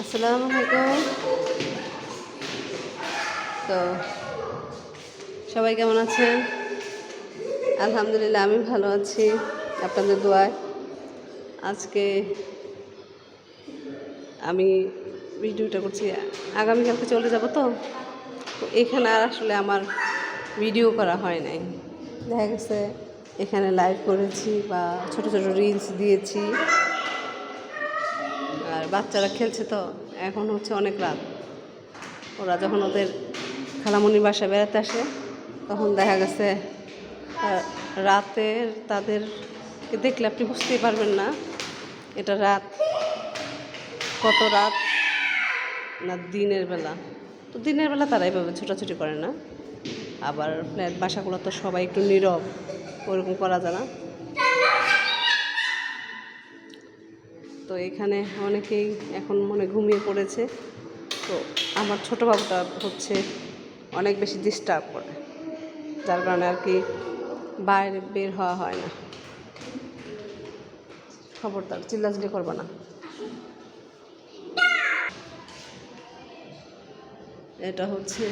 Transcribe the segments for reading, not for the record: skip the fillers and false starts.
আসসালামু আলাইকুম। তো সবাই কেমন আছেন? আলহামদুলিল্লাহ আমি ভালো আছি আপনাদের দোয়ায়। আজকে আমি ভিডিওটা করছি, আগামীকালকে চলে যাব। তো এখানে আর আসলে আমার ভিডিও করা হয় নাই। দেখা গেছে এখানে লাইভ করেছি বা ছোট ছোট রিলস দিয়েছি, আর বাচ্চারা খেলছে। তো এখন হচ্ছে অনেক রাত, ওরা যখন ওদের খালামণির বাসায় বেড়াতে আসে তখন দেখা গেছে রাতের তাদেরকে দেখলে আপনি বুঝতেই পারবেন না এটা রাত, কত রাত না দিনের বেলা। তো দিনের বেলা তারা এইভাবে ছোটাছুটি করে না, আবার ফ্ল্যাট বাসাগুলো তো সবাই একটু নীরব, ওরকম করা যায় না। তো এখানে অনেকেই এখন মনে ঘুমিয়ে পড়েছে। তো আমার ছোটো বাবুটা হচ্ছে অনেক বেশি ডিস্টার্ব করে, যার কারণে আর কি বাইরে বের হওয়া হয় না। খবরদার চিল্লাচিল্লি করবে না। এটা হচ্ছে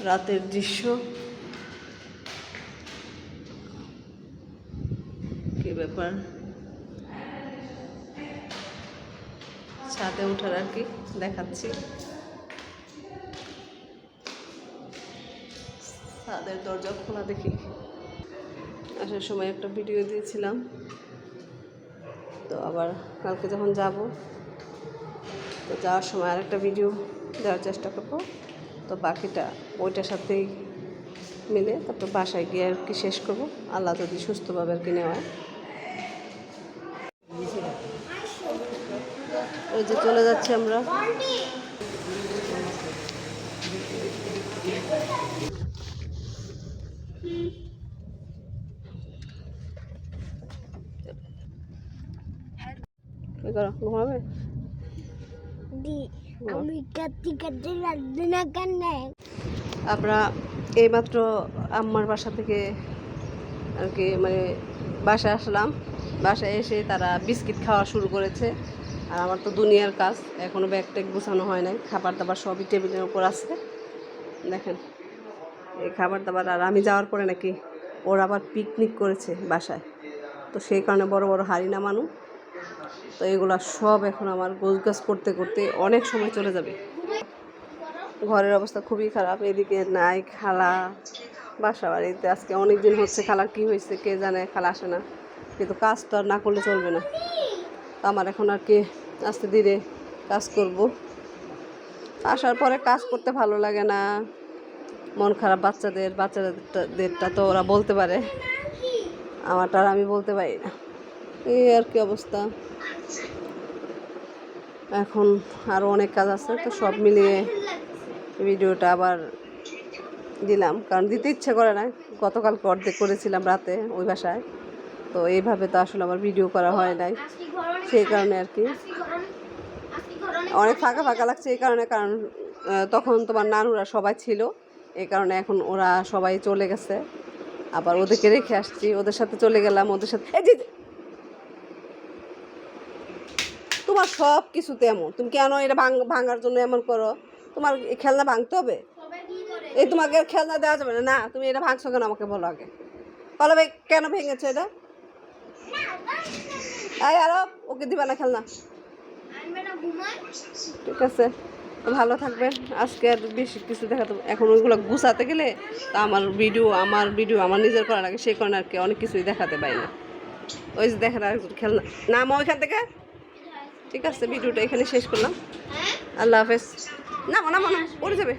রাতের দৃশ্য। কি ব্যাপার, ছাদে ওঠার আর কি দেখাচ্ছি। ছাদের দরজা খোলা দেখি। আসার সময় একটা ভিডিও দিয়েছিলাম, তো আবার কালকে যখন যাব তো যাওয়ার সময় আরেকটা ভিডিও দেওয়ার চেষ্টা করবো। তো বাকিটা ওইটার সাথেই মিলে তারপর বাসায় গিয়ে আর কি শেষ করবো, আল্লাহ যদি সুস্থভাবে আর কি নেওয়া। ওই যে চলে যাচ্ছি আমরা। ঘুমাবে আমরা এইমাত্র আম্মার বাসা থেকে আর কি মানে বাসায় আসলাম। বাসায় এসে তারা বিস্কিট খাওয়া শুরু করেছে, আর আমার তো দুনিয়ার কাজ, এখনও ব্যাগ ট্যাগ গুছানো হয় নাই। খাবার দাবার সবই টেবিলের উপর আছে, দেখেন এই খাবার দাবার। আর আমি যাওয়ার পরে নাকি ওরা আবার পিকনিক করেছে বাসায়, তো সেই কারণে বড় বড় হাঁড়ি নামানো। তো এগুলো সব এখন আমার গোছগাছ করতে করতে অনেক সময় চলে যাবে। ঘরের অবস্থা খুবই খারাপ। এদিকে নাই খালা বাসা বাড়িতে, আজকে অনেক দিন হচ্ছে। খালার কী হয়েছে কে জানে, খালা আসে না, কিন্তু কাজ তো আর না করলে চলবে না। তো আমার এখন আর কি আস্তে ধীরে কাজ করব। আসার পরে কাজ করতে ভালো লাগে না, মন খারাপ। বাচ্চাদেরটা তো ওরা বলতে পারে, আমারটা আর আমি বলতে পারি না। এই আর কি অবস্থা। এখন আরও অনেক কাজ আছে, তো সব মিলিয়ে ভিডিওটা আবার দিলাম, কারণ দিতে ইচ্ছে করে না। গতকালকে অর্ধেক করেছিলাম রাতে ওই বাসায়, তো এইভাবে তো আসলে আমার ভিডিও করা হয় নাই, সেই কারণে আর কি অনেক ফাঁকা ফাঁকা লাগছে। এই কারণে, কারণ তখন তোমার নানুরা সবাই ছিল, এই কারণে এখন ওরা সবাই চলে গেছে, আবার ওদেরকে রেখে আসছি। ওদের সাথে চলে গেলাম, ওদের সাথে তোমার সব কিছুতে এমন, তুমি কেন এটা ভাঙার জন্য এমন করো? তোমার খেলনা ভাঙতে হবে? এই তোমাকে খেলনা দেওয়া যাবে না। না তুমি এটা ভাঙছো কেন আমাকে বলো আগে, বলো ভাই কেন ভেঙেছো এটা? এই আরো ওকে দিবা না খেলনা, ঠিক আছে? ভালো থাকবেন। আজকে আর বেশি কিছু দেখাতে, এখন ওইগুলো গুছাতে গেলে তা আমার ভিডিও আমার নিজের করা লাগে, সেই কারণে আর কি অনেক কিছুই দেখাতে পারি না। ওই যে দেখেন আরেকজন খেলনা, নামো ওইখান থেকে। ঠিক আছে, ভিডিওটা এখানে শেষ করলাম। আল্লাহ হাফেজ। নামো নামো না, পড়ে যাবে।